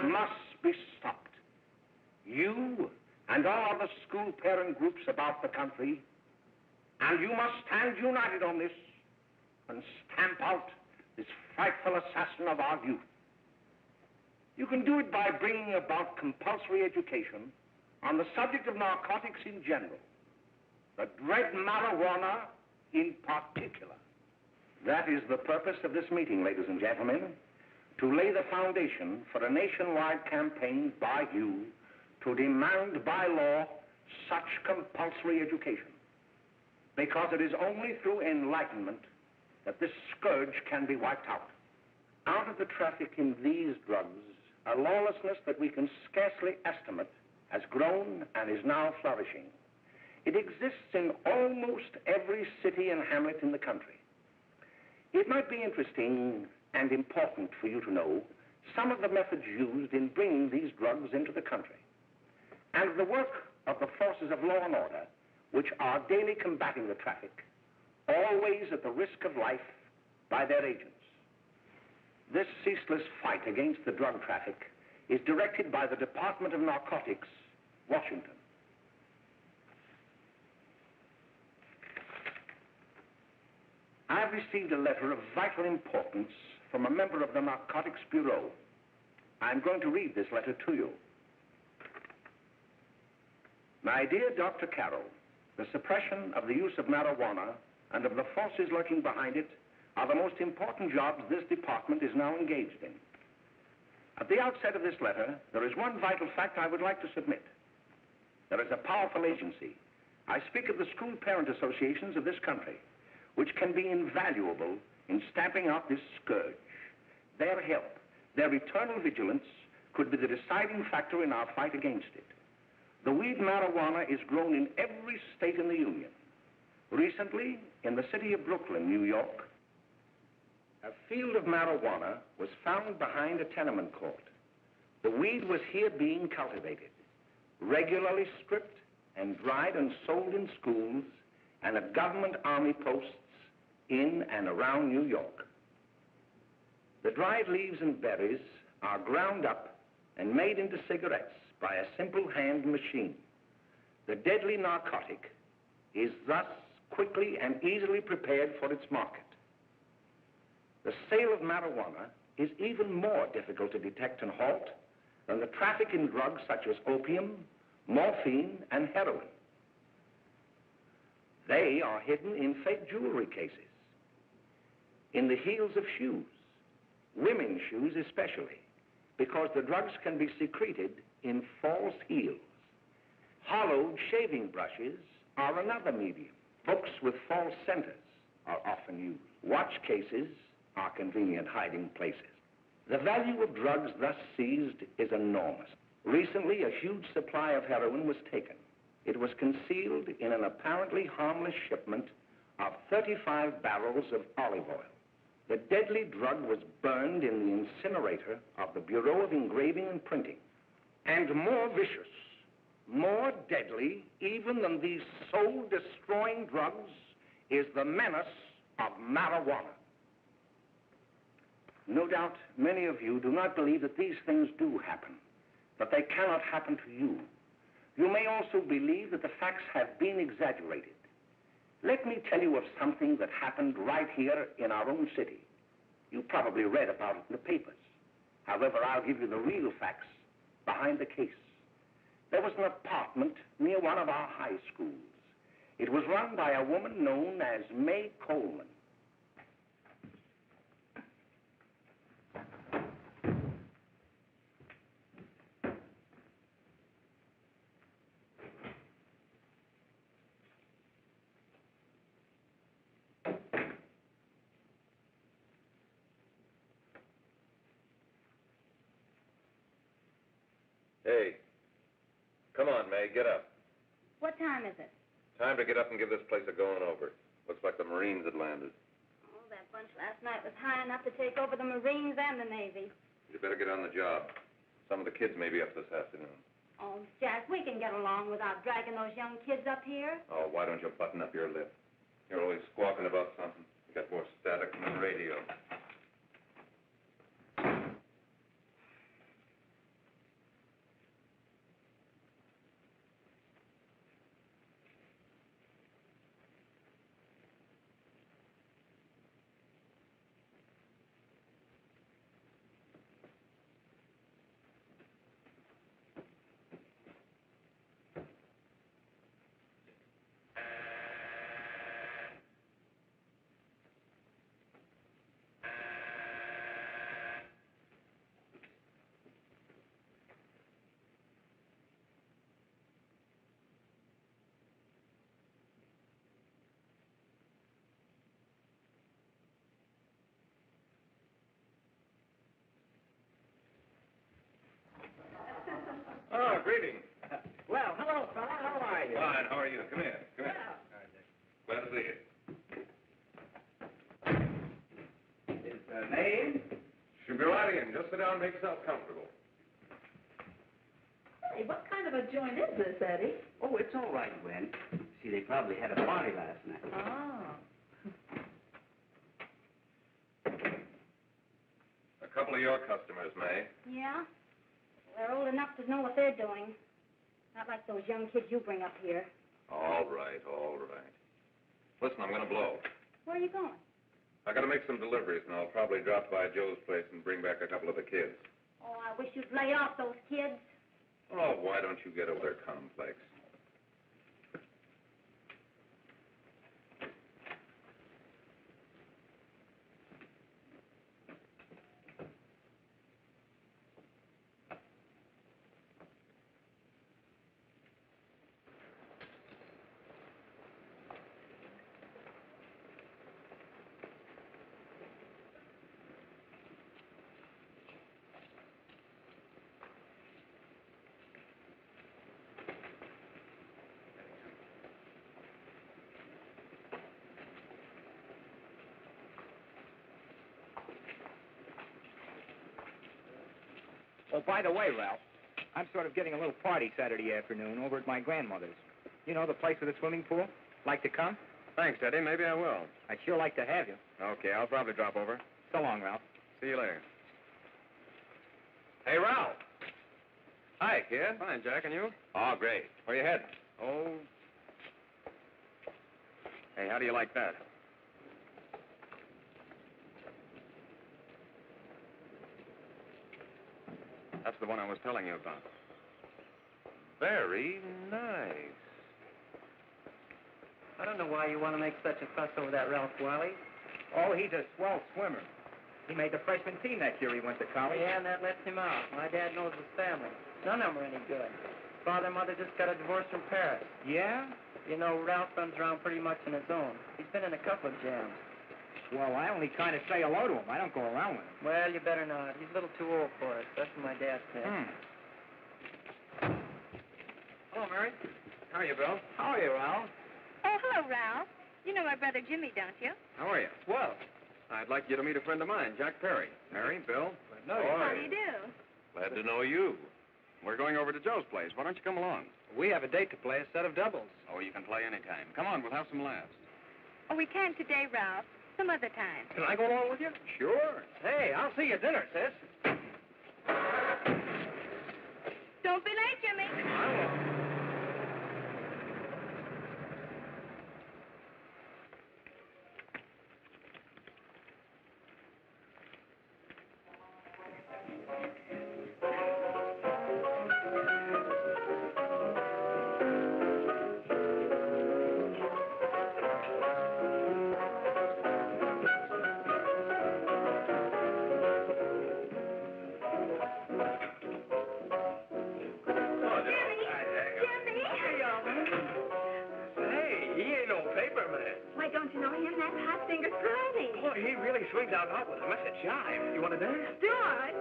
Must be stopped. You and all other school parent groups about the country, and you must stand united on this and stamp out this frightful assassin of our youth. You can do it by bringing about compulsory education on the subject of narcotics in general, the dread marijuana in particular. That is the purpose of this meeting, ladies and gentlemen, to lay the foundation for a nationwide campaign by you to demand by law such compulsory education. Because it is only through enlightenment that this scourge can be wiped out. Out of the traffic in these drugs, a lawlessness that we can scarcely estimate has grown and is now flourishing. It exists in almost every city and hamlet in the country. It might be interesting and important for you to know some of the methods used in bringing these drugs into the country, and the work of the forces of law and order, which are daily combating the traffic, always at the risk of life by their agents. This ceaseless fight against the drug traffic is directed by the Department of Narcotics, Washington. I've received a letter of vital importance from a member of the Narcotics Bureau. I'm going to read this letter to you. My dear Dr. Carroll, the suppression of the use of marijuana and of the forces lurking behind it are the most important jobs this department is now engaged in. At the outset of this letter, there is one vital fact I would like to submit. There is a powerful agency. I speak of the school parent associations of this country, which can be invaluable in stamping out this scourge. Their help, their eternal vigilance, could be the deciding factor in our fight against it. The weed marijuana is grown in every state in the Union. Recently, in the city of Brooklyn, New York, a field of marijuana was found behind a tenement court. The weed was here being cultivated, regularly stripped and dried and sold in schools and at government army posts in and around New York. The dried leaves and berries are ground up and made into cigarettes by a simple hand machine. The deadly narcotic is thus quickly and easily prepared for its market. The sale of marijuana is even more difficult to detect and halt than the traffic in drugs such as opium, morphine, and heroin. They are hidden in fake jewelry cases, in the heels of shoes, women's shoes especially, because the drugs can be secreted in false heels. Hollowed shaving brushes are another medium. Books with false centers are often used. Watch cases are convenient hiding places. The value of drugs thus seized is enormous. Recently, a huge supply of heroin was taken. It was concealed in an apparently harmless shipment of 35 barrels of olive oil. The deadly drug was burned in the incinerator of the Bureau of Engraving and Printing. And more vicious, more deadly, even than these soul-destroying drugs, is the menace of marijuana. No doubt many of you do not believe that these things do happen, that they cannot happen to you. You may also believe that the facts have been exaggerated. Let me tell you of something that happened right here in our own city. You probably read about it in the papers. However, I'll give you the real facts behind the case. There was an apartment near one of our high schools. It was run by a woman known as May Coleman. Hey, come on, May, get up. What time is it? Time to get up and give this place a going over. Looks like the Marines had landed. Oh, that bunch last night was high enough to take over the Marines and the Navy. You better get on the job. Some of the kids may be up this afternoon. Oh, Jack, we can get along without dragging those young kids up here. Oh, why don't you button up your lip? You're always squawking about something. You got more static than the radio. Oh, greetings. Well, hello, fella. How are you? Fine, how are you? Come here. Come here. Glad to see you. His name? Should be right in. Just sit down and make yourself comfortable. Hey, what kind of a joint is this, Eddie? Oh, it's all right, Gwen. See, they probably had a party last night. Oh. A couple of your customers, May. Yeah? They're old enough to know what they're doing. Not like those young kids you bring up here. All right, all right. Listen, I'm going to blow. Where are you going? I got to make some deliveries, and I'll probably drop by Joe's place and bring back a couple of the kids. Oh, I wish you'd lay off those kids. Oh, why don't you get over their complex? Oh, by the way, Ralph, I'm sort of getting a little party Saturday afternoon over at my grandmother's. You know, the place with the swimming pool? Like to come? Thanks, Eddie. Maybe I will. I'd sure like to have you. Okay, I'll probably drop over. So long, Ralph. See you later. Hey, Ralph. Hi, kid. Fine, Jack, and you? Oh, great. Where you heading? Oh. Hey, how do you like that? That's the one I was telling you about. Very nice. I don't know why you want to make such a fuss over that Ralph Wiley. Oh, he's a swell swimmer. He made the freshman team that year he went to college. Yeah, and that lets him out. My dad knows his family. None of them are any good. Father and mother just got a divorce from Paris. Yeah? You know, Ralph runs around pretty much on his own. He's been in a couple of jams. Well, I only kind of say hello to him. I don't go around with him. Well, you better not. He's a little too old for us. That's what my dad said. Hello, Mary. How are you, Bill? How are you, Ralph? Oh, hello, Ralph. You know my brother Jimmy, don't you? How are you? Well, I'd like you to meet a friend of mine, Jack Perry. Mary, Bill. no, How do you do? Glad to know you. We're going over to Joe's place. Why don't you come along? we have a date to play, a set of doubles. Oh, you can play anytime. Come on, we'll have some laughs. Oh, we can't today, Ralph. Some other time. Can I go along with you? Sure. Hey, I'll see you at dinner, sis. Don't be late, Jimmy. I won't. Why, don't you know him? That's Hot Finger Brownie. Boy, he really swings out hot with a message jive. You want to dance? Do it.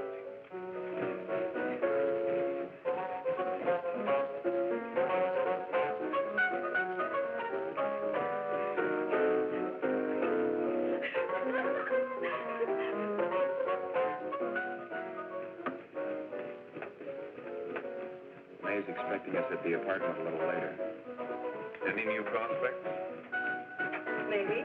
May's expecting us at the apartment a little later. Any new prospects? Maybe.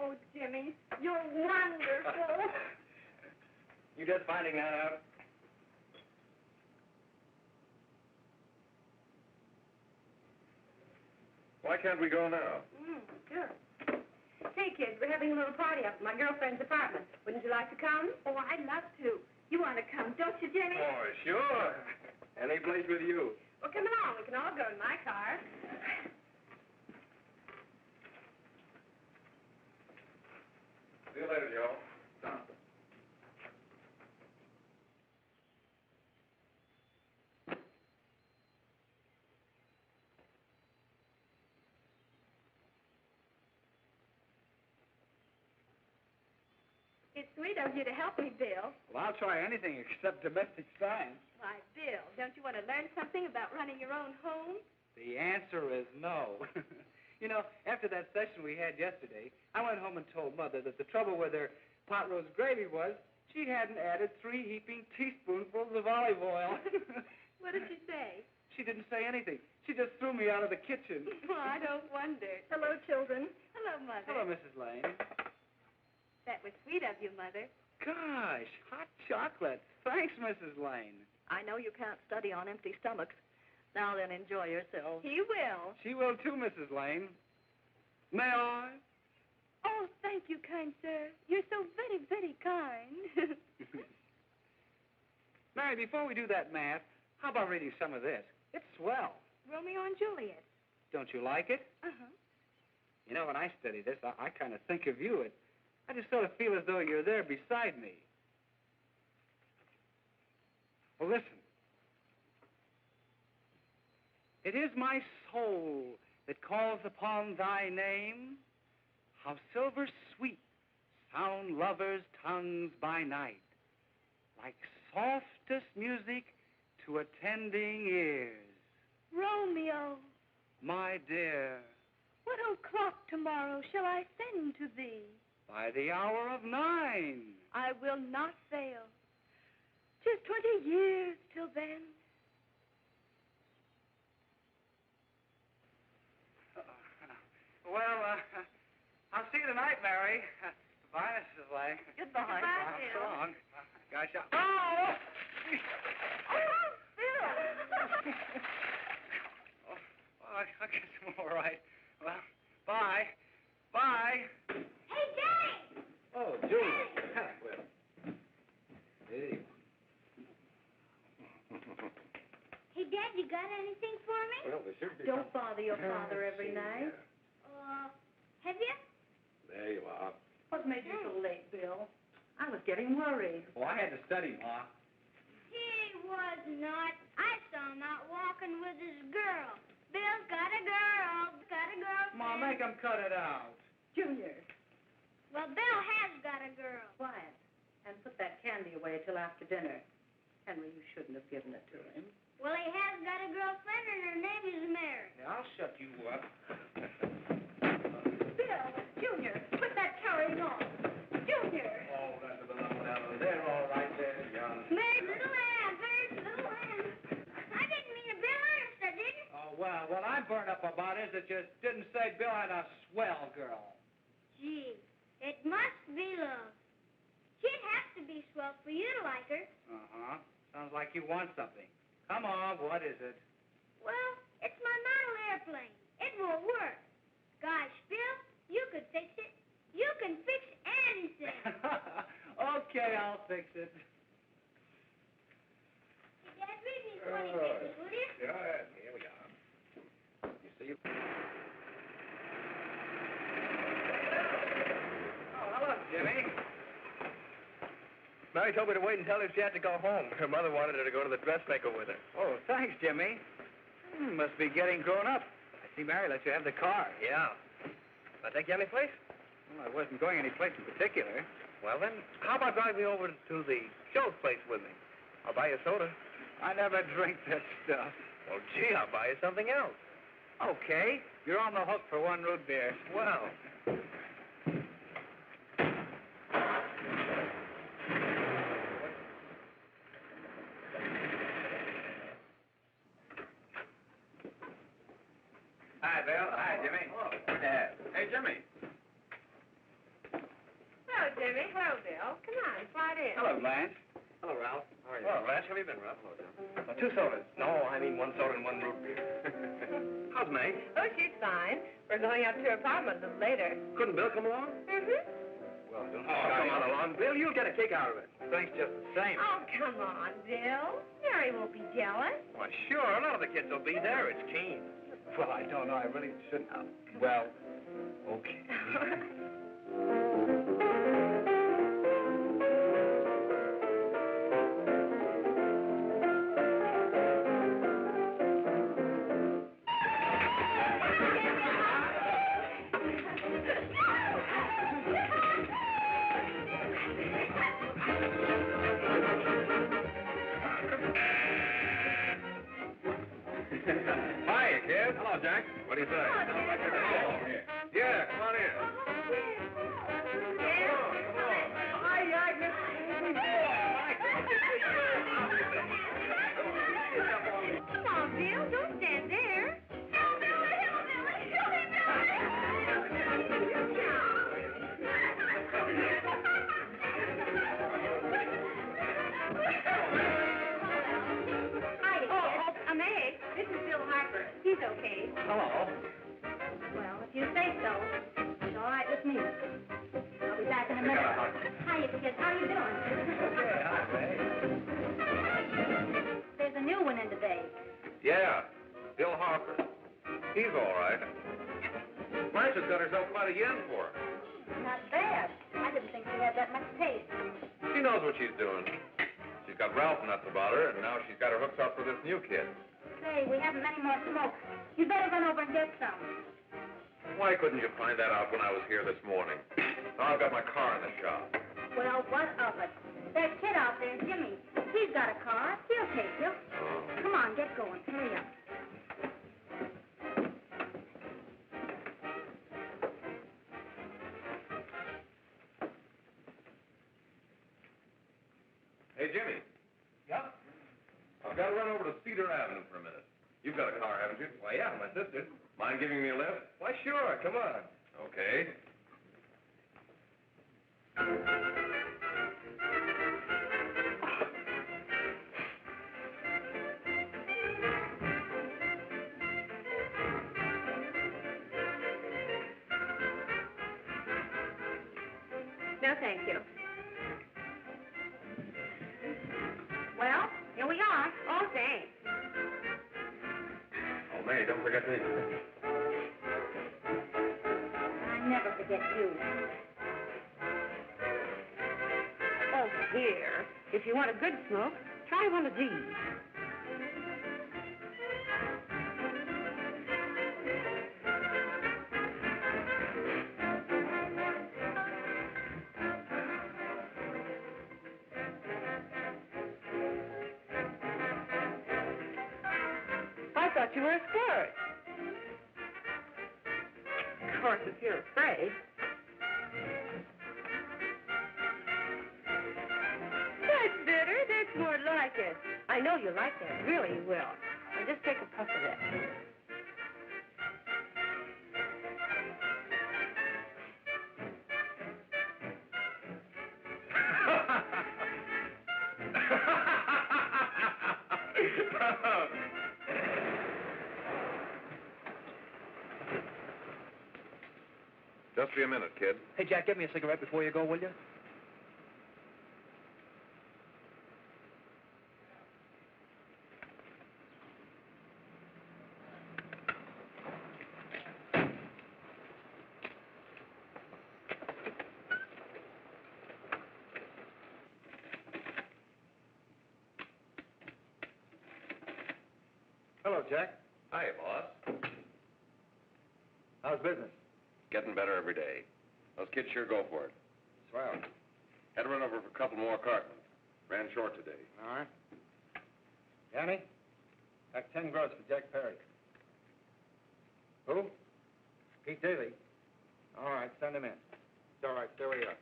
Oh, Jimmy, you're wonderful. You just finding that out? Why can't we go now? Sure. Hey, kids, we're having a little party up at my girlfriend's apartment. Wouldn't you like to come? Oh, I'd love to. You want to come, don't you, Jimmy? Oh, sure. Any place with you. Well, come along. We can all go in my car. See you later, Joe. It's sweet of you to help me, Bill. Well, I'll try anything except domestic science. Why, Bill, don't you want to learn something about running your own home? The answer is no. You know, after that session we had yesterday, I went home and told Mother that the trouble with her pot roast gravy was she hadn't added 3 heaping teaspoonfuls of olive oil. What did she say? She didn't say anything. She just threw me out of the kitchen. Well, I don't wonder. Hello, children. Hello, Mother. Hello, Mrs. Lane. That was sweet of you, Mother. Gosh, hot chocolate. Thanks, Mrs. Lane. I know you can't study on empty stomachs, Now then, enjoy yourself. He will. She will too, Mrs. Lane. May I? Oh, thank you, kind sir. You're so very, very kind. Mary, before we do that math, how about reading some of this? It's swell. Romeo and Juliet. Don't you like it? Uh-huh. You know, when I study this, I kind of think of you. I just sort of feel as though you're there beside me. Well, listen. It is my soul that calls upon thy name. How silver sweet sound lovers' tongues by night, like softest music to attending ears. Romeo, My dear, what o'clock tomorrow shall I send to thee? by the hour of 9. I will not fail. 'Tis 20 years till then. Well, I'll see you tonight, Mary. Goodbye, Mrs. Lane. Goodbye. Goodbye, So Bill. long. Gosh, oh! Oh, Bill! Oh, I guess I'm all right. Well, bye. Bye. Hey, Daddy! Oh, Julie. Well, hey. Hey, Dad, you got anything for me? Well, there should be Don't bother your father every night. Have you? There you are. What made you so late, Bill? I was getting worried. Oh, I had to study, Ma. He was not. I saw him out walking with his girl. Bill's got a girl. Got a girlfriend. Ma, make him cut it out. Junior, Well, Bill has got a girl. quiet. And put that candy away till after dinner. Henry, you shouldn't have given it to him. Well, he has got a girlfriend, and her name is Mary. Yeah, I'll shut you up. Bill, Junior, quit that carrying on. Junior! Oh, that's a little down there, all right there, young. Mary's little hand. Mary's little hand. I didn't mean to Bill Ernest, I didn't. Oh, well, what I'm burned up about is that you didn't say Bill had a swell girl. Gee, it must be love. She'd have to be swell for you to like her. Uh-huh. Sounds like you want something. Come on, what is it? Well, it's my model airplane. It won't work. Gosh, Bill, you could fix it. You can fix anything. Okay, I'll fix it. Hey, Dad, read me 20 pages, will you? Yeah, here we are. You see? Oh, hello, Jimmy. Mary told me to wait and tell her she had to go home. Her mother wanted her to go to the dressmaker with her. Oh, thanks, Jimmy. Must be getting grown up. I see Mary let you have the car. Yeah. Can I take you any place? Well, I wasn't going any place in particular. Well, then, how about driving me over to the Joe's place with me? I'll buy you a soda. I never drink that stuff. Well, gee, I'll buy you something else. Okay, you're on the hook for one root beer. Well. Hi, Bill. Hi, Jimmy. Oh, good to have. Hey, Jimmy. Hello, Jimmy. Hello, Bill. Come on, slide in. Hello, Blanche. Hello, Ralph. How are you? Well, Blanche, how have you been, Ralph? Hello, John. 2 sodas. No, I mean 1 soda and 1 root beer. How's May? Oh, she's fine. We're going up to her apartment a little later. Couldn't Bill come along? Mm-hmm. Well, don't come on along. Bill, you'll get a kick out of it. Thanks just the same. Oh, come on, Bill. Mary won't be jealous. Why, sure. None of the kids will be there. It's Keen. Well, I don't know. I really shouldn't. Well, okay. Hiya, kid. Hello, Jack. What do you say? Yeah, come on in. Come on, Bill. Don't stand there. Hi, I'm Egg. This is hello. Well, if you say so, it's all right with me. I'll be back in a minute. Hiya, kids. How you doing? Okay, hi, Ray. There's a new one in today. Yeah, Bill Harper. He's all right. Blanche's got herself quite a yen for her. Not bad. I didn't think she had that much taste. She knows what she's doing. She's got Ralph nuts about her, and now she's got her hooks up for this new kid. Say, we haven't any more smoke. You better run over and get some. Why couldn't you find that out when I was here this morning? Now I've got my car in the shop. Well, what of it? That kid out there, Jimmy, he's got a car. He'll take you. Come on, get going. Hurry up. Hey, Jimmy. Yeah? I've got to run over to Cedar Avenue for a minute. You've got a car, haven't you? Why, yeah, my sister. Mind giving me a lift? Why, sure, come on. Okay. No, thank you. Well, here we are. Oh, thanks. Oh, May, don't forget me. I never forget you. Oh, here. If you want a good smoke, try one of these. I thought you were a sport. Of course, if you're afraid. That's better. That's more like it. I know you like that. Really, you will. Now just take a puff of that. Just be a minute, kid. Hey, Jack, get me a cigarette before you go, will you? Hello, Jack. Hi, boss. How's business? Getting better every day. Those kids sure go for it. Swell. Had to run over for a couple more cartons. Ran short today. All right. Yanni, pack 10 gross for Jack Perry. Who? Pete Daly. All right, send him in. It's all right, stay where you are.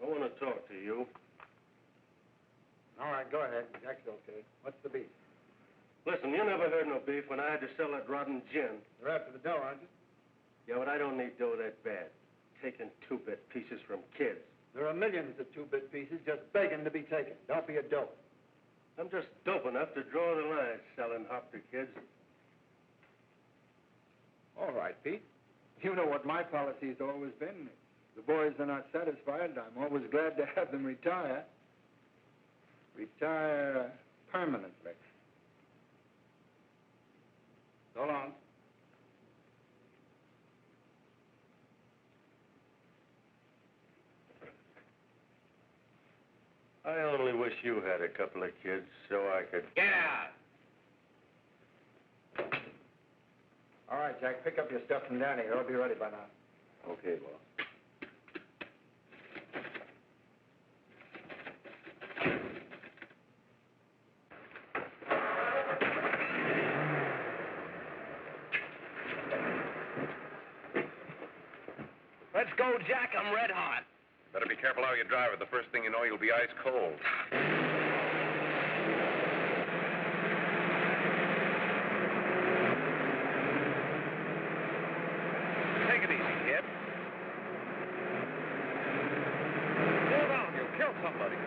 I want to talk to you. All right, go ahead. Jack's okay. What's the beef? Listen, you never heard no beef when I had to sell that rotten gin. You're after the dough, aren't you? Yeah, but I don't need dough that bad. Taking two-bit pieces from kids. There are millions of two-bit pieces just begging to be taken. Don't be a dope. I'm just dope enough to draw the line selling hop to kids. All right, Pete. You know what my policy's always been. If the boys are not satisfied, I'm always glad to have them retire. Retire permanently. So long. I only wish you had a couple of kids so I could... Get out! All right, Jack, pick up your stuff from Danny. It'll be ready by now. Okay, boss. Let's go, Jack. I'm red hot. Better be careful how you drive it. The first thing you know, you'll be ice cold. Take it easy, kid. Slow down, you'll kill somebody.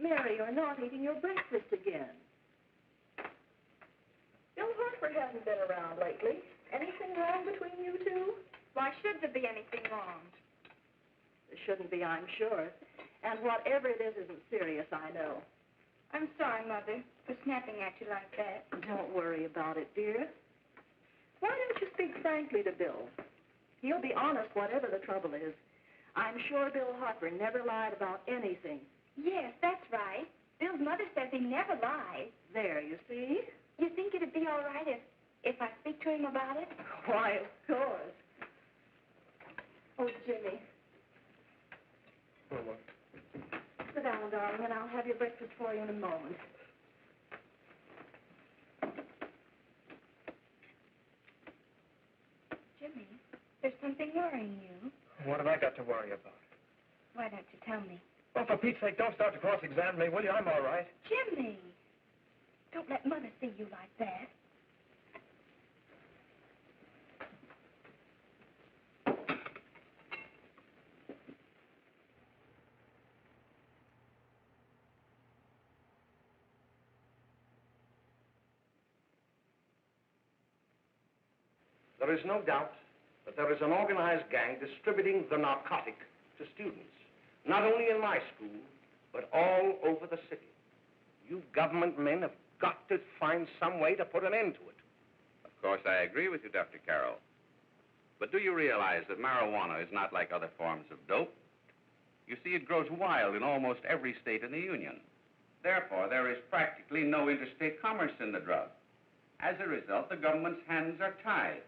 Mary, you're not eating your breakfast again. Bill Hartford hasn't been around lately. Anything wrong between you two? Why should there be anything wrong? There shouldn't be, I'm sure. And whatever it is isn't serious, I know. I'm sorry, Mother, for snapping at you like that. Don't worry about it, dear. Why don't you speak frankly to Bill? He'll be honest whatever the trouble is. I'm sure Bill Harper never lied about anything. Yes, that's right. Bill's mother says he never lies. There, you see? You think it'd be all right if I speak to him about it? Why, of course. Oh, Jimmy. Oh, what? Sit down, darling, and I'll have your breakfast for you in a moment. Jimmy, there's something worrying you. What have I got to worry about? Why don't you tell me? Well, for Pete's sake, don't start to cross-examine me, will you? I'm all right. Jimmy! Don't let Mother see you like that. There is no doubt that there is an organized gang distributing the narcotic to students, not only in my school, but all over the city. You government men have got to find some way to put an end to it. Of course, I agree with you, Dr. Carroll. But do you realize that marijuana is not like other forms of dope? You see, it grows wild in almost every state in the Union. Therefore, there is practically no interstate commerce in the drug. As a result, the government's hands are tied.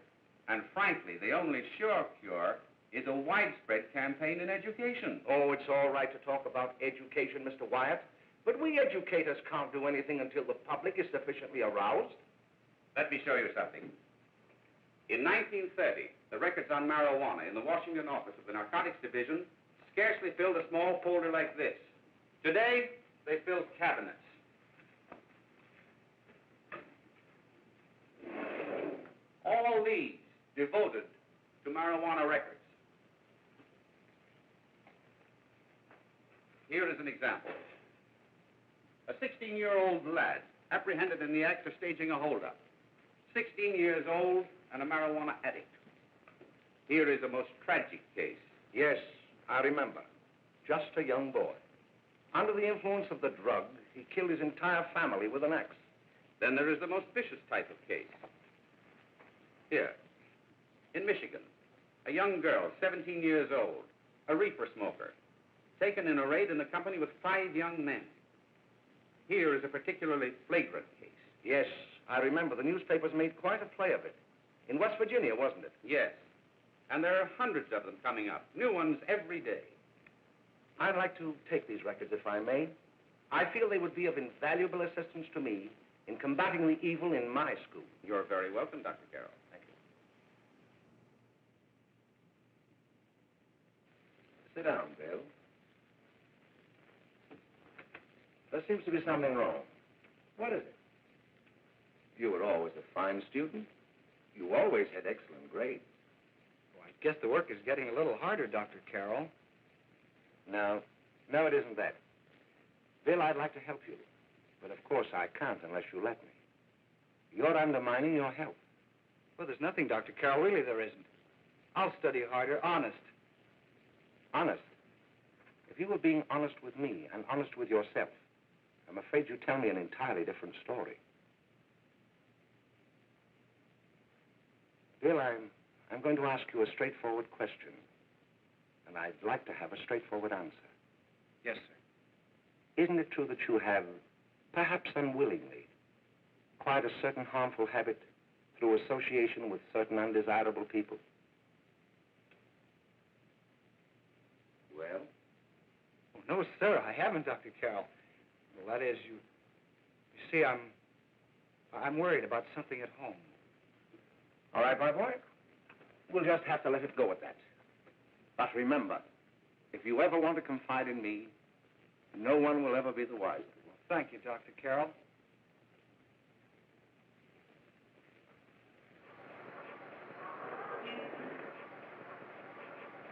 And frankly, the only sure cure is a widespread campaign in education. Oh, it's all right to talk about education, Mr. Wyatt, but we educators can't do anything until the public is sufficiently aroused. Let me show you something. In 1930, the records on marijuana in the Washington office of the Narcotics Division scarcely filled a small folder like this. Today, they fill cabinets. All these devoted to marijuana records. Here is an example. A 16-year-old lad apprehended in the act of staging a holdup. 16 years old and a marijuana addict. Here is a most tragic case. Yes, I remember. Just a young boy. Under the influence of the drug, he killed his entire family with an axe. Then there is the most vicious type of case. Here, in Michigan, a young girl, 17 years old, a reefer smoker, taken in a raid in the company with 5 young men. Here is a particularly flagrant case. Yes, I remember. The newspapers made quite a play of it. In West Virginia, wasn't it? Yes. And there are hundreds of them coming up, new ones every day. I'd like to take these records, if I may. I feel they would be of invaluable assistance to me in combating the evil in my school. You're very welcome, Dr. Carroll. Thank you. Sit down, Bill. There seems to be something wrong. What is it? You were always a fine student. You always had excellent grades. Well, I guess the work is getting a little harder, Dr. Carroll. No, it isn't that. Bill, I'd like to help you. But of course I can't unless you let me. You're undermining your health. Well, there's nothing, Dr. Carroll. Really, there isn't. I'll study harder, honest. Honest? If you were being honest with me and honest with yourself, I'm afraid you'd tell me an entirely different story. Bill, I'm going to ask you a straightforward question. And I'd like to have a straightforward answer. Yes, sir. Isn't it true that you have, perhaps unwillingly, acquired a certain harmful habit through association with certain undesirable people? Well? Oh, no, sir, I haven't, Dr. Carroll. Well, that is, you see, I'm worried about something at home. All right, my boy. We'll just have to let it go at that. But remember, if you ever want to confide in me, no one will ever be the wiser. Well, thank you, Dr. Carroll.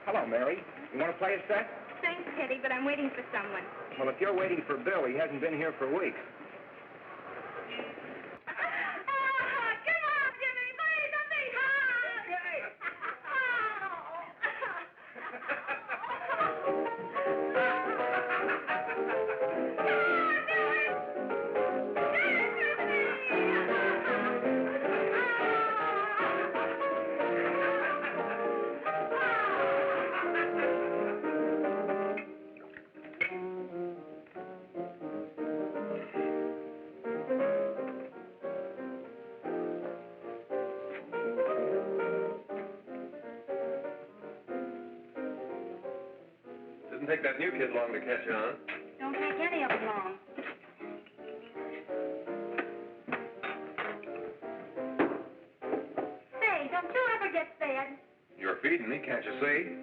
Hello, Mary. You want to play a set? Thanks, Teddy, but I'm waiting for someone. Well, if you're waiting for Bill, he hasn't been here for weeks. Come on, Jimmy, please, let me hug. Didn't take that new kid long to catch on. Don't take any of them long. Say, don't you ever get fed? You're feeding me, can't you see?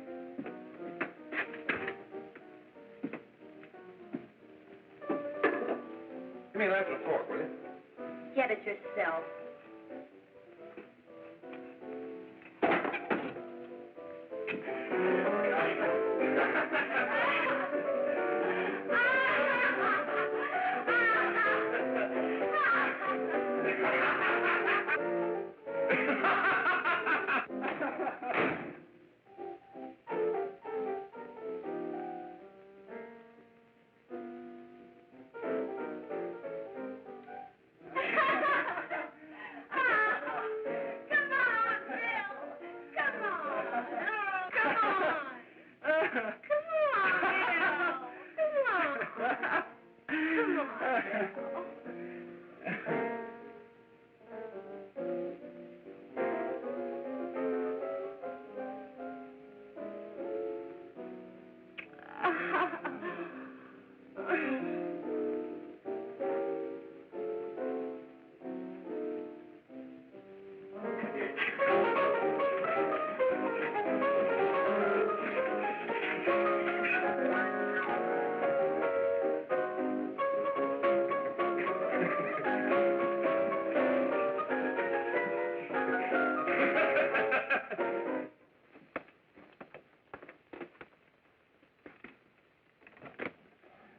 Give me a knife and a fork, will you? Get it yourself.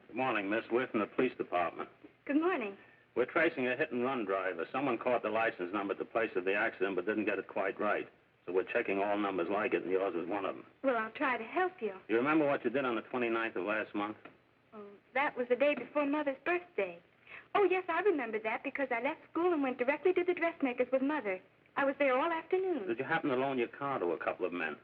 Good morning, Miss. We're from the police department. Good morning. We're tracing a hit-and-run driver. Someone caught the license number at the place of the accident but didn't get it quite right. So we're checking all numbers like it, and yours was one of them. Well, I'll try to help you. You remember what you did on the 29th of last month? Oh, that was the day before Mother's birthday. Oh, yes, I remember that because I left school and went directly to the dressmaker's with Mother. I was there all afternoon. Did you happen to loan your car to a couple of men?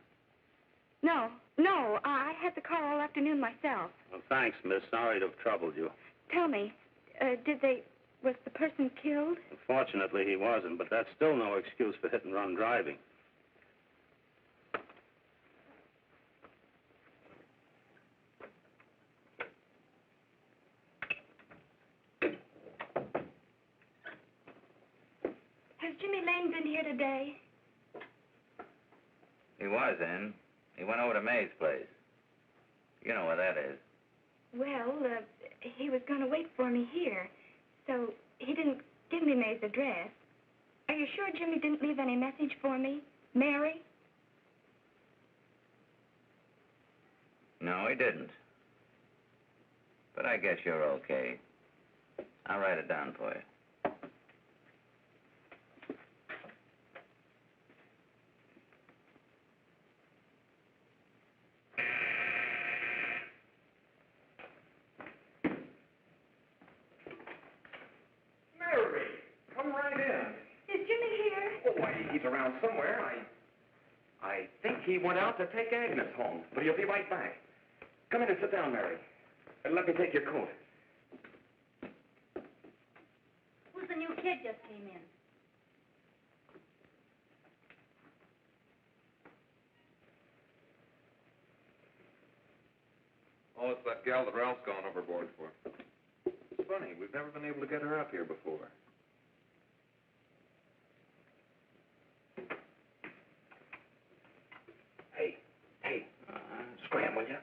No, I had the car all afternoon myself. Well, thanks, miss. Sorry to have troubled you. Tell me, was the person killed? Unfortunately, he wasn't, but that's still no excuse for hit-and-run driving. Has Jimmy Lane been here today? He was in. He went over to May's place. You know where that is. Well, he was going to wait for me here, so he didn't give me May's address. Are you sure Jimmy didn't leave any message for me? Mary? No, he didn't. But I guess you're okay. I'll write it down for you. Mary, come right in. Is Jimmy here? Oh, why, he's around somewhere. I think he went out to take Agnes home, but he'll be right back. Come in and sit down, Mary. And let me take your coat. Who's the new kid just came in? Oh, it's that gal that Ralph's gone overboard for. It's funny, we've never been able to get her up here before. Hey, scram, will you?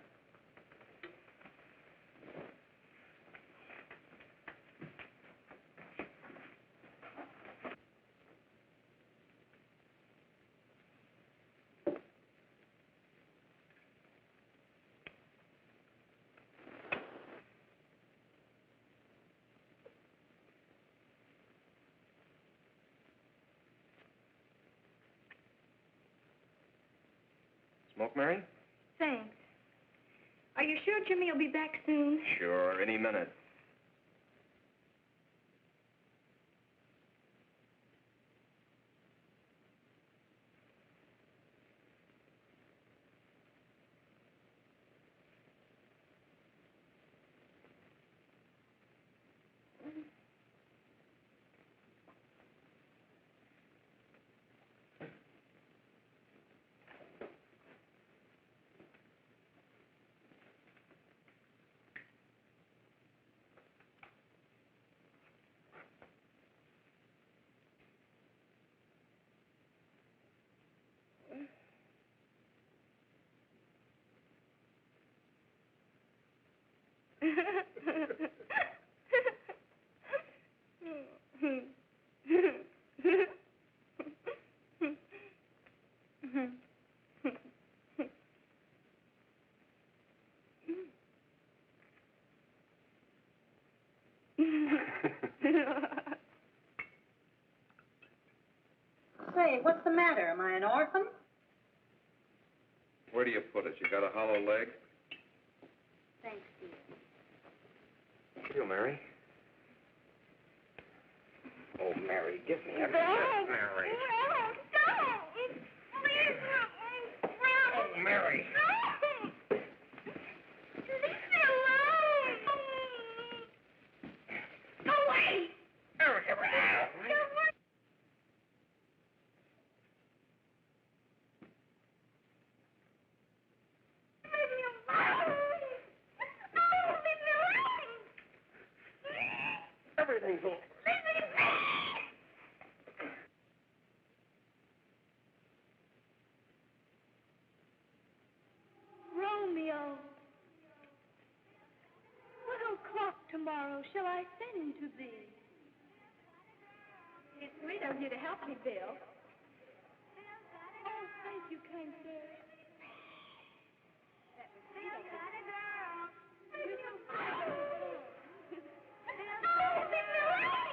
Smoke, Mary? Thanks. Are you sure Jimmy will be back soon? Sure, any minute. Say, what's the matter? Am I an orphan? Where do you put it? You got a hollow leg? Thanks, dear. You, Mary. Oh, Mary, give me a kiss, Mary. No, don't! Please, Oh, Mary. no! Leave me alone! Go away! Mary, give me a Go away! Leave me alone! Oh, leave me alone! Everything's all... Leave me alone! Romeo, what o'clock tomorrow shall I send to thee? It's sweet of you to help me, Bill. Oh, thank you, kind sir. Bill's got a girl. Leave me alone. Oh, leave me alone.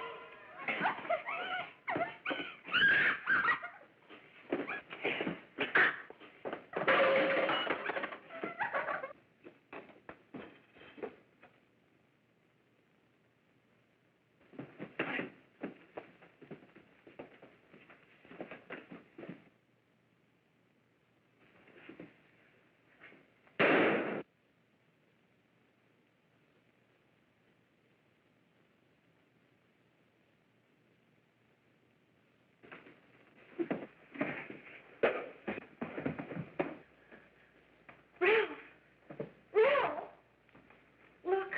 Look.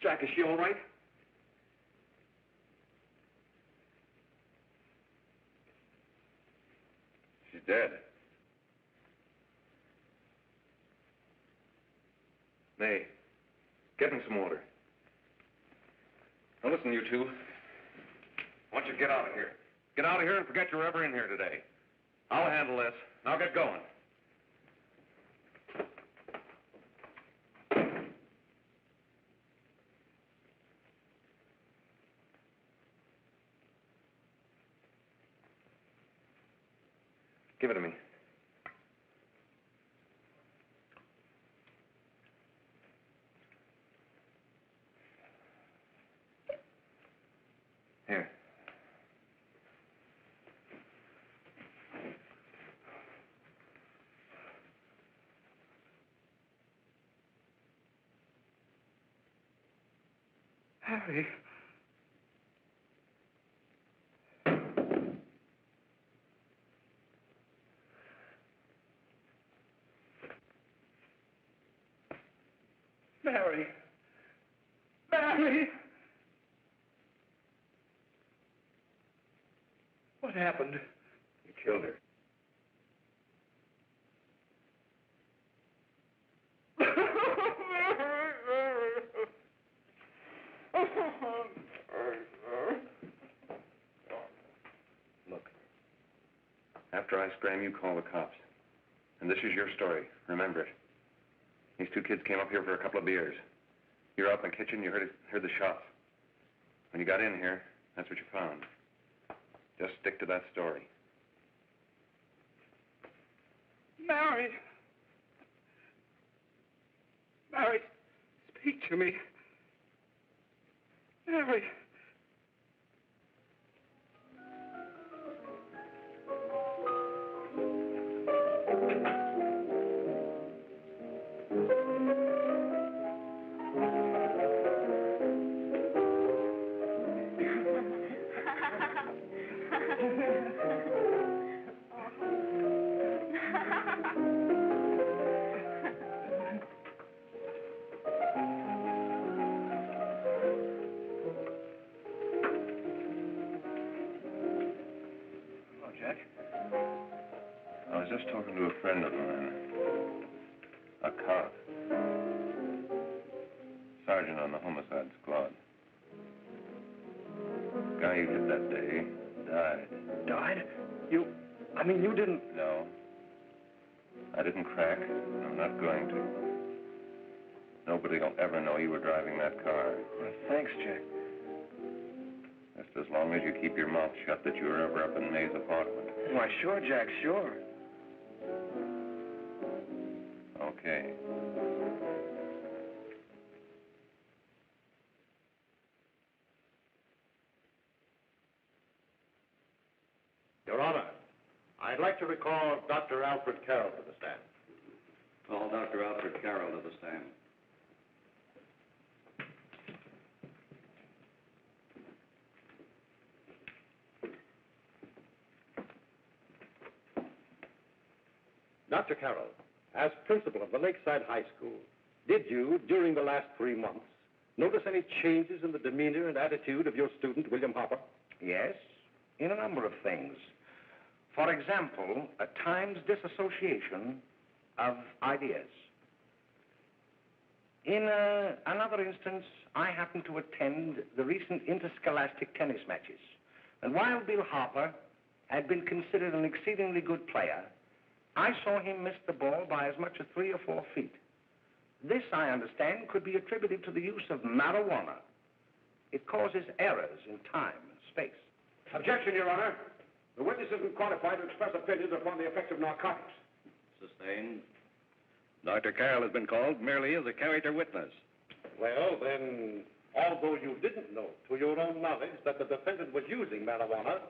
Jack, is she all right? She's dead. May, get him some water. Now listen, you two. I want you to get out of here. Get out of here and forget you're ever in here today. I'll handle this. Now get going. Give it to me. Here. Harry. Mary. Mary! What happened? You killed her. Look, after I scram, you call the cops. And this is your story. Remember it. These two kids came up here for a couple of beers. You were out in the kitchen, you heard the shots. When you got in here, that's what you found. Just stick to that story. Mary! Mary, speak to me. Mary! I was just talking to a friend of mine, a cop, sergeant on the homicide squad. The guy you hit that day died. Died? You didn't... No. I didn't crack. I'm not going to. Nobody will ever know you were driving that car. Well, thanks, Jack. Just as long as you keep your mouth shut that you were ever up in May's apartment. Why, sure, Jack, sure. Okay. Your Honor, I'd like to recall Dr. Alfred Carroll to the stand. Call Dr. Alfred Carroll to the stand. Dr. Carroll, as principal of the Lakeside High School, did you, during the last 3 months, notice any changes in the demeanor and attitude of your student, William Hopper? Yes, in a number of things. For example, at times disassociation of ideas. In another instance, I happened to attend the recent interscholastic tennis matches. And while Bill Hopper had been considered an exceedingly good player, I saw him miss the ball by as much as 3 or 4 feet. This, I understand, could be attributed to the use of marijuana. It causes errors in time and space. Objection, Your Honor. The witness isn't qualified to express opinions upon the effects of narcotics. Sustained. Dr. Carroll has been called merely as a character witness. Well, then, although you didn't know, to your own knowledge, that the defendant was using marijuana,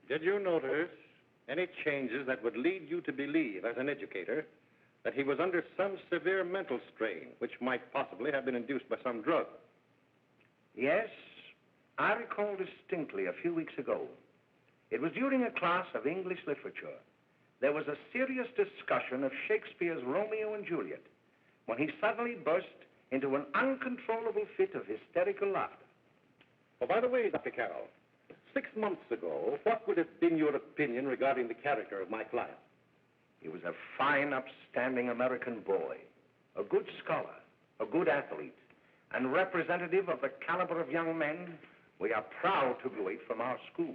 did you notice any changes that would lead you to believe, as an educator, that he was under some severe mental strain, which might possibly have been induced by some drug? Yes, I recall distinctly a few weeks ago. It was during a class of English literature. There was a serious discussion of Shakespeare's Romeo and Juliet when he suddenly burst into an uncontrollable fit of hysterical laughter. Oh, by the way, Dr. Carroll, 6 months ago, what would have been your opinion regarding the character of my client? He was a fine, upstanding American boy, a good scholar, a good athlete, and representative of the caliber of young men we are proud to graduate from our school.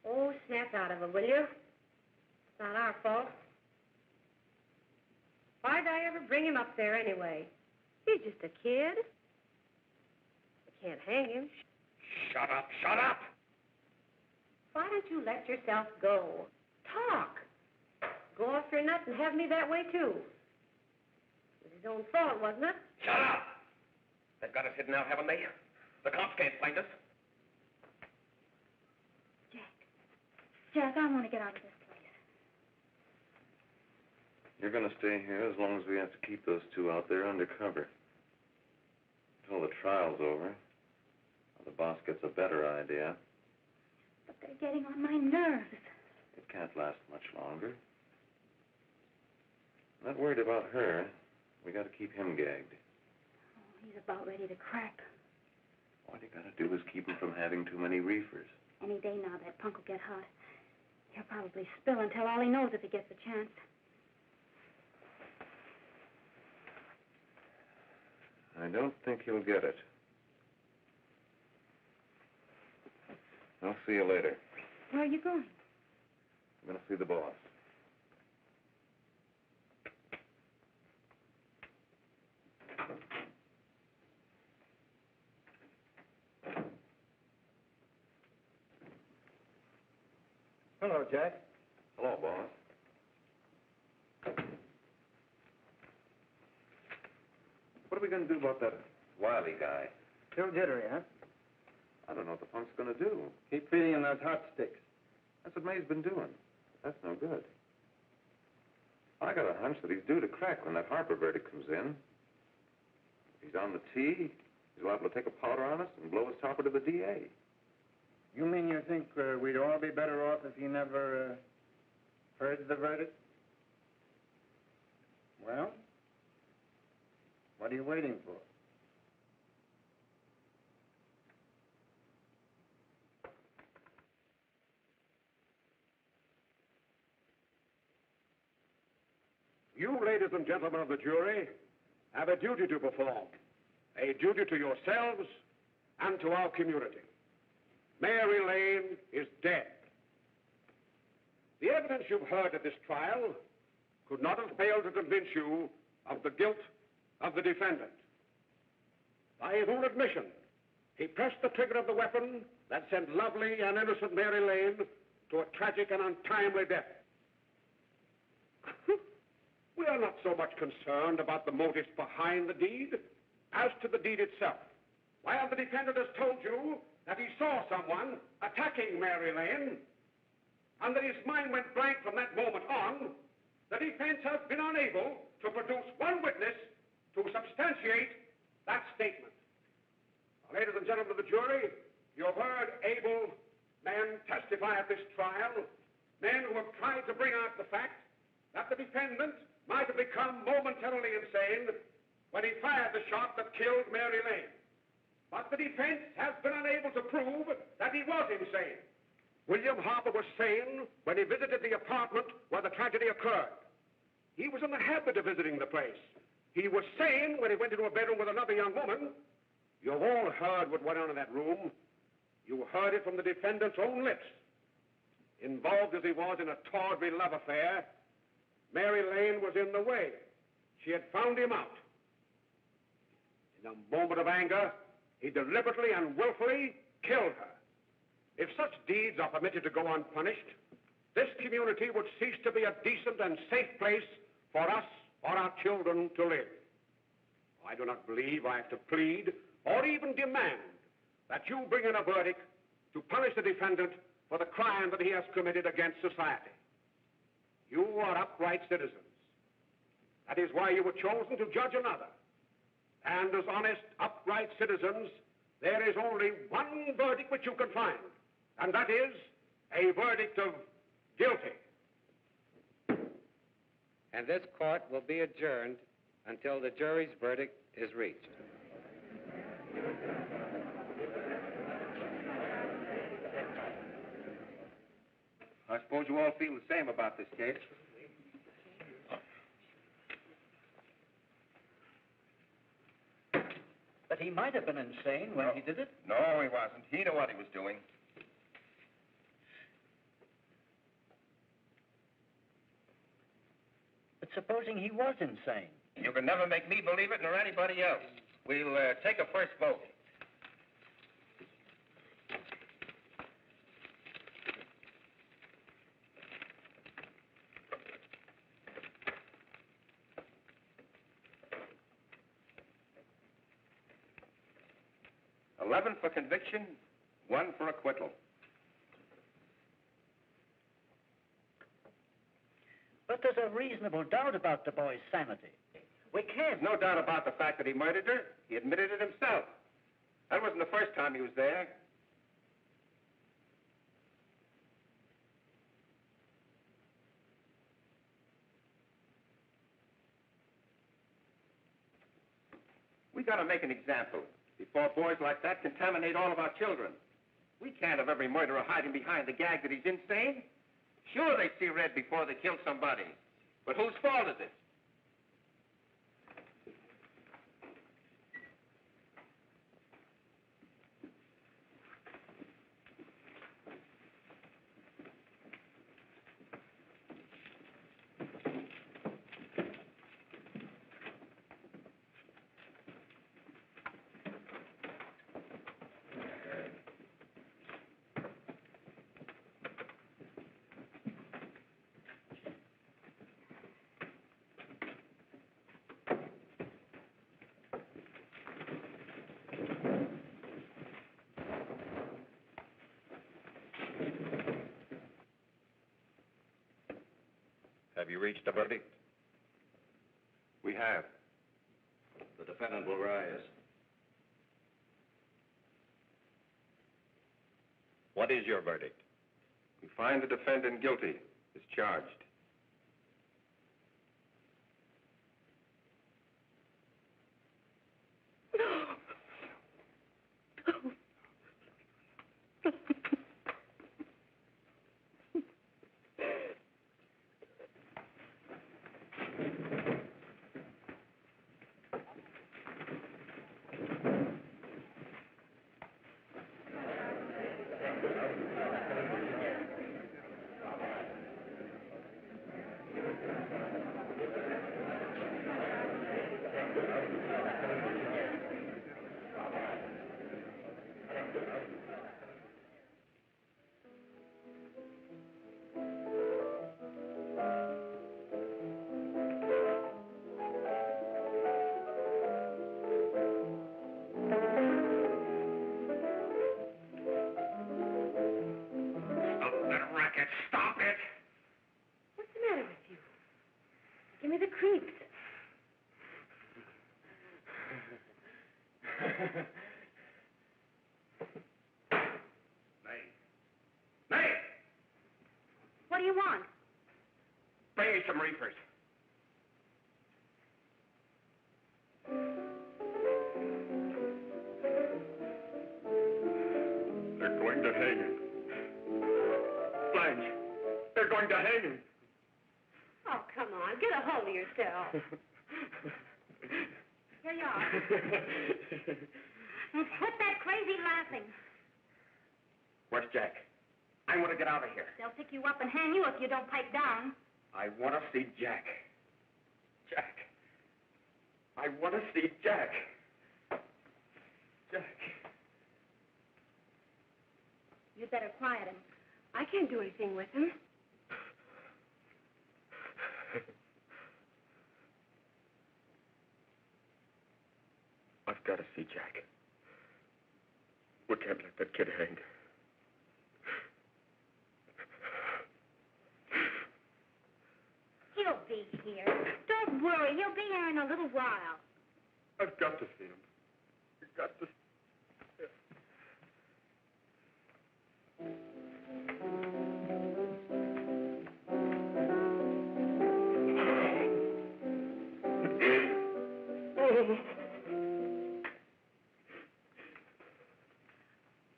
Oh, snap out of it, will you? It's not our fault. Why'd I ever bring him up there anyway? He's just a kid. I can't hang him. Shut up, shut up! Why don't you let yourself go? Talk. Go off your nut and have me that way, too. It was his own fault, wasn't it? Shut up! They've got us hidden out, haven't they? The cops can't find us. Jack, I want to get out of this place. You're going to stay here as long as we have to keep those two out there undercover. Until the trial's over. The boss gets a better idea. But they're getting on my nerves. It can't last much longer. I'm not worried about her. We got to keep him gagged. Oh, he's about ready to crack. All you got to do is keep him from having too many reefers. Any day now, that punk will get hot. He'll probably spill and tell all he knows if he gets a chance. I don't think he'll get it. I'll see you later. Where are you going? I'm going to see the boss. Hello, Jack. Hello, boss. What are we going to do about that Wiley guy? Still jittery, huh? I don't know what the punk's going to do. Keep feeding him those hot sticks. That's what May's been doing. That's no good. I got a hunch that he's due to crack when that Harper verdict comes in. If he's on the tee, he's liable to take a powder on us and blow his topper to the DA. You mean you think we'd all be better off if he never heard the verdict? Well, what are you waiting for? You, ladies and gentlemen of the jury, have a duty to perform. A duty to yourselves and to our community. Mary Lane is dead. The evidence you've heard at this trial could not have failed to convince you of the guilt of the defendant. By his own admission, he pressed the trigger of the weapon that sent lovely and innocent Mary Lane to a tragic and untimely death. We are not so much concerned about the motives behind the deed as to the deed itself. While the defendant has told you that he saw someone attacking Mary Lane and that his mind went blank from that moment on, the defense has been unable to produce one witness to substantiate that statement. Now, ladies and gentlemen of the jury, you have heard able men testify at this trial, men who have tried to bring out the fact that the defendant might have become momentarily insane when he fired the shot that killed Mary Lane. But the defense has been unable to prove that he was insane. William Harper was sane when he visited the apartment where the tragedy occurred. He was in the habit of visiting the place. He was sane when he went into a bedroom with another young woman. You've all heard what went on in that room. You heard it from the defendant's own lips. Involved as he was in a tawdry love affair, Mary Lane was in the way. She had found him out. In a moment of anger, he deliberately and willfully killed her. If such deeds are permitted to go unpunished, this community would cease to be a decent and safe place for us or our children to live. I do not believe I have to plead or even demand that you bring in a verdict to punish the defendant for the crime that he has committed against society. You are upright citizens. That is why you were chosen to judge another. And as honest, upright citizens, there is only one verdict which you can find, and that is a verdict of guilty. And this court will be adjourned until the jury's verdict is reached. I suppose you all feel the same about this case. But he might have been insane when he did it. No, he wasn't. He knew what he was doing. But supposing he was insane? You can never make me believe it nor anybody else. We'll take a first vote. $11 for conviction, 1 for acquittal. But there's a reasonable doubt about the boy's sanity. We can't. No doubt about the fact that he murdered her. He admitted it himself. That wasn't the first time he was there. We got to make an example before boys like that contaminate all of our children. We can't have every murderer hiding behind the gag that he's insane. Sure, they see red before they kill somebody. But whose fault is it? Have you reached a verdict? We have. The defendant will rise. What is your verdict? We find the defendant guilty as charged. Stop it! What's the matter with you? Give me the creeps. May! What do you want? Bring me some reefers. They're going to hang him. Blanche, they're going to hang him. Oh, come on. Get a hold of yourself. Here you are. And quit that crazy laughing. Where's Jack? I want to get out of here. They'll pick you up and hang you if you don't pipe down. I want to see Jack. Jack. I want to see Jack. Jack. You'd better quiet him. I can't do anything with him. I've got to see Jack. We can't let that kid hang. He'll be here. Don't worry. He'll be here in a little while. I've got to see him. I've got to.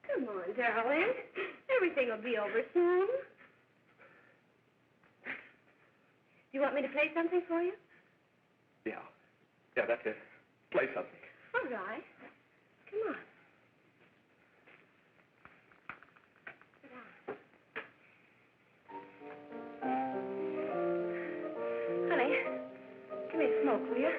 Come on, darling. Everything will be over soon. Do you want me to play something for you? Yeah, that's it. Play something. All right. Come on. Sit down. Honey, give me a smoke, will you?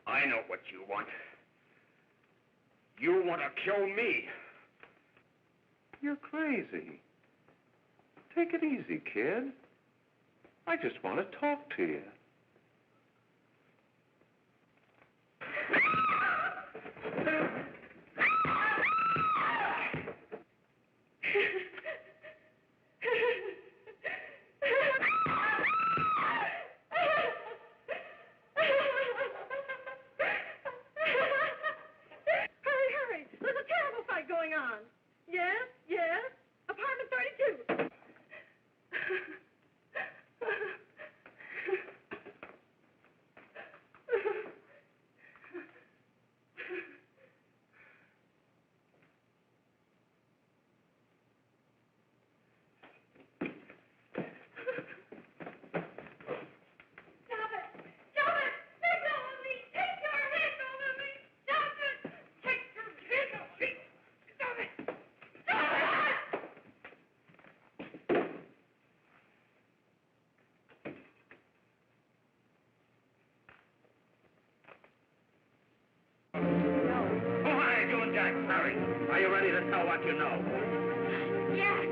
I know what you want. You want to kill me. You're crazy. Take it easy, kid. I just want to talk to you. what you know. Jack!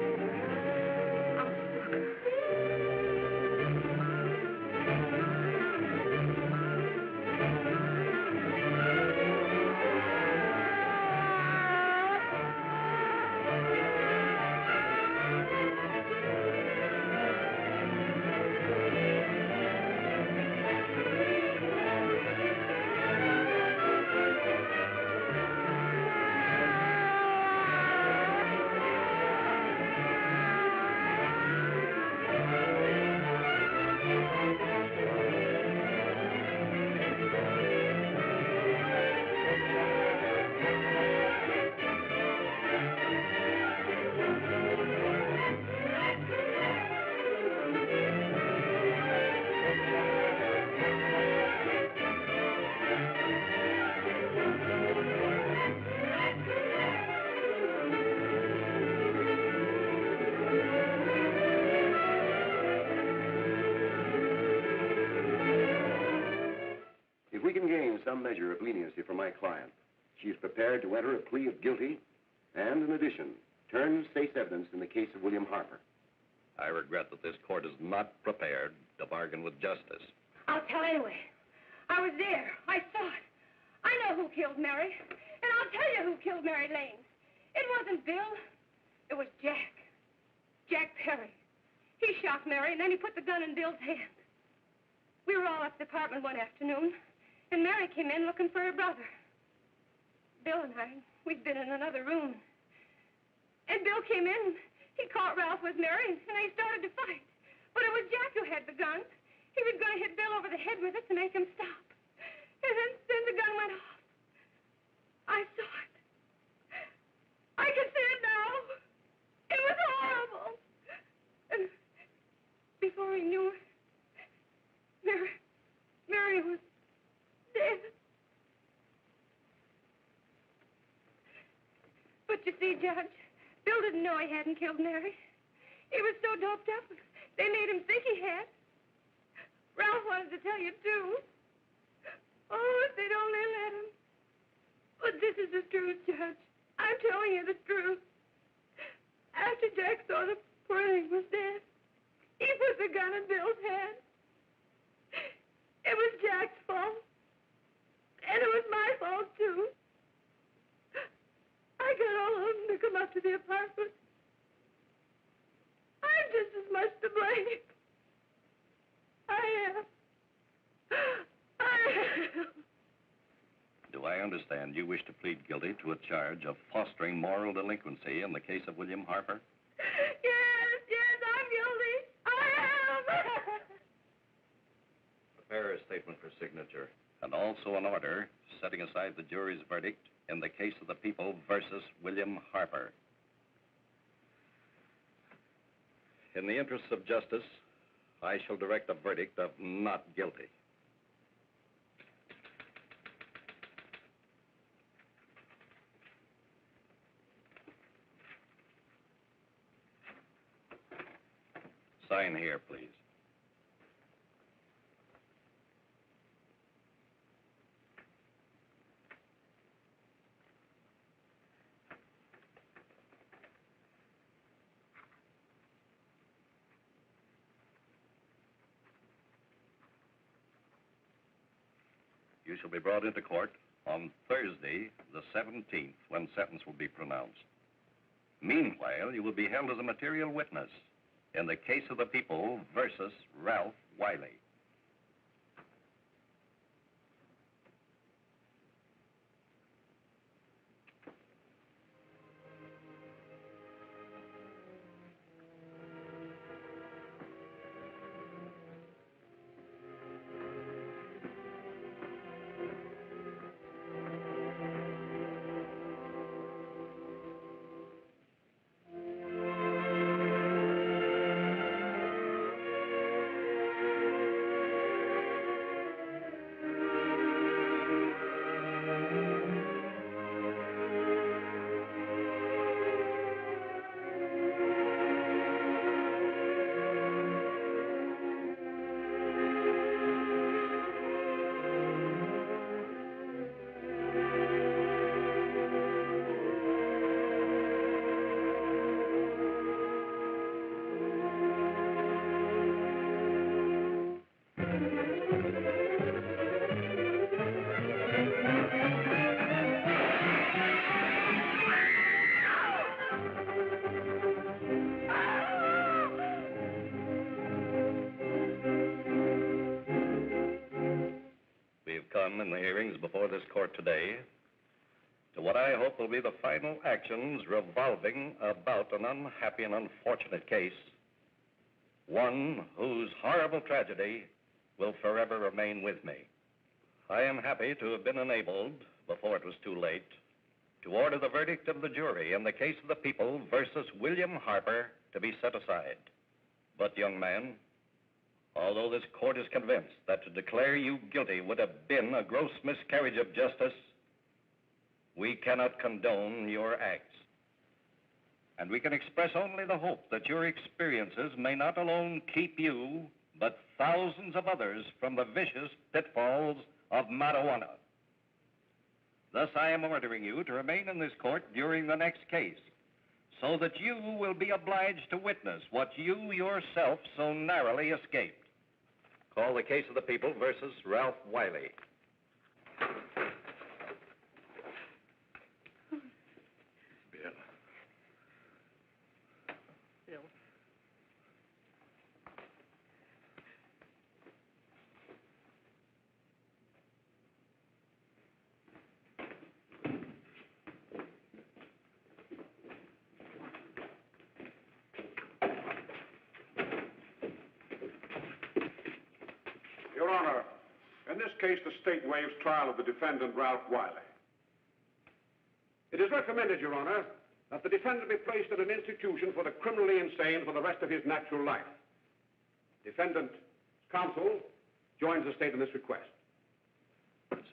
If we can gain some measure of leniency for my client, she is prepared to enter a plea of guilty and, in addition, turn state's evidence in the case of William Harper. I regret that this court is not prepared to bargain with justice. I'll tell anyway. I was there. I saw it. I know who killed Mary. And I'll tell you who killed Mary Lane. It wasn't Bill. It was Jack. Jack Perry. He shot Mary, and then he put the gun in Bill's hand. We were all up at the apartment one afternoon, and Mary came in looking for her brother. Bill and I, we'd been in another room. And Bill came in. He caught Ralph with Mary, and they started to fight. But it was Jack who had the gun. He was going to hit Bill over the head with it to make him stop. And then the gun went off. I saw it. I can see it now. It was horrible. And before he knew it, Mary was dead. But you see, Judge, Bill didn't know he hadn't killed Mary. He was so doped up, they made him think he had. Ralph wanted to tell you, too. Oh, if they'd only let him. But this is the truth, Judge. I'm telling you the truth. After Jack saw the poor thing was dead, he put the gun in Bill's hand. It was Jack's fault. And it was my fault, too. I got all of them to come up to the apartment. I'm just as much to blame. I am. Do I understand you wish to plead guilty to a charge of fostering moral delinquency in the case of William Harper? Yes, I'm guilty. I am. Prepare a statement for signature, and also an order setting aside the jury's verdict in the case of the people versus William Harper. In the interests of justice, I shall direct a verdict of not guilty. Sign here, please. You shall be brought into court on Thursday, the 17th, when sentence will be pronounced. Meanwhile, you will be held as a material witness in the case of the people versus Ralph Wiley. come in the hearings before this court today to what I hope will be the final actions revolving about an unhappy and unfortunate case, one whose horrible tragedy will forever remain with me. I am happy to have been enabled, before it was too late, to order the verdict of the jury in the case of the people versus William Harper to be set aside. But, young man, although this court is convinced that to declare you guilty would have been a gross miscarriage of justice, we cannot condone your acts. And we can express only the hope that your experiences may not alone keep you, but thousands of others from the vicious pitfalls of marijuana. Thus, I am ordering you to remain in this court during the next case, so that you will be obliged to witness what you yourself so narrowly escaped. Call the case of the people versus Ralph Wiley. Bill. Bill. Your Honor, in this case, the state waives trial of the defendant, Ralph Wiley. It is recommended, Your Honor, that the defendant be placed in an institution for the criminally insane for the rest of his natural life. Defendant's counsel joins the state in this request.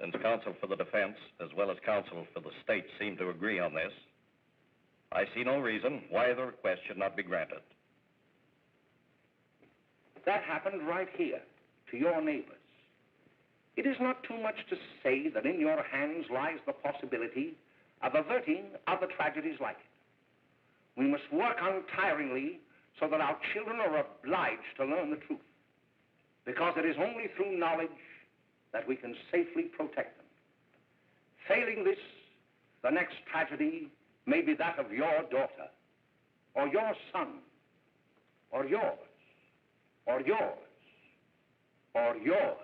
Since counsel for the defense, as well as counsel for the state, seem to agree on this, I see no reason why the request should not be granted. That happened right here, to your neighbors. It is not too much to say that in your hands lies the possibility of averting other tragedies like it. We must work untiringly so that our children are obliged to learn the truth, because it is only through knowledge that we can safely protect them. Failing this, the next tragedy may be that of your daughter, or your son, or yours, or yours, or yours.